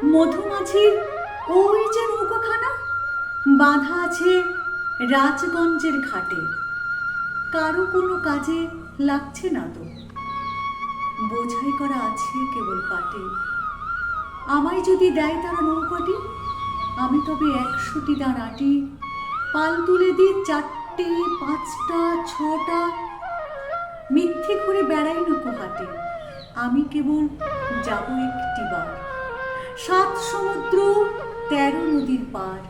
মধুমাছির ওই যে নৌকাখানা বাঁধা আছে রাজগঞ্জের ঘাটে, কারো কোনো কাজে লাগছে না তো, বোঝাই করা আছে কেবল পাটে। আমায় যদি দেয় তারা নৌকাটি, আমি তবে 100টি দাঁড় আটি, পাল তুলে দিই 4টে 5টা 6টা, মিথ্যে করে বেড়াই না কোহাটে। আমি কেবল যাব একটিবার 7 সমুদ্র 13 নদীর পার।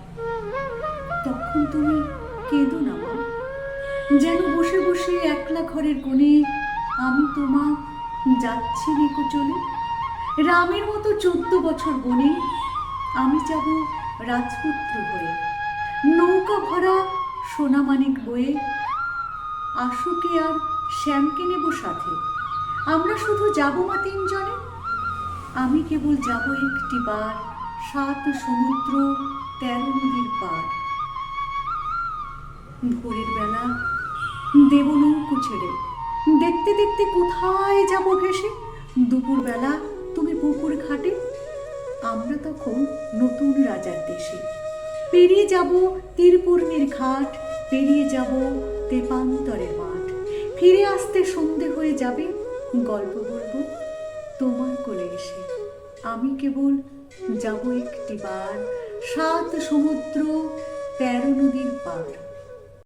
তখন তুমি কেঁদো না মা, যেন বসে বসে একলা ঘরের কোণে আমি তোমা যাচ্ছি নিকো চলে। রামের মতো 14 বছর বনে আমি যাব রাজপুত্র হয়ে, নৌকা ভরা সোনামানিক বয়ে। আশুকে আর শ্যামকে নেব সাথে, আমরা শুধু যাব মা 3 জনে। আমি কেবল যাব একটিবার 7 সমুদ্র 13 নদীর পার। ভোরের বেলা দেব নৌকো ছেড়ে, দেখতে দেখতে কোথায় যাব ভেসে। দুপুর বেলা তুমি পুকুর ঘাটে, আমরা তখন নতুন রাজার দেশে। পেরিয়ে যাব তীরপূর্ণির ঘাট, পেরিয়ে যাব তেপান্তরের মাঠ। ফিরে আসতে সন্ধে হয়ে যাবে, গল্প বলবো তোমার কোলে এসে। আমি কেবল যাব একটিবার 7 সমুদ্র 13 নদীর পার।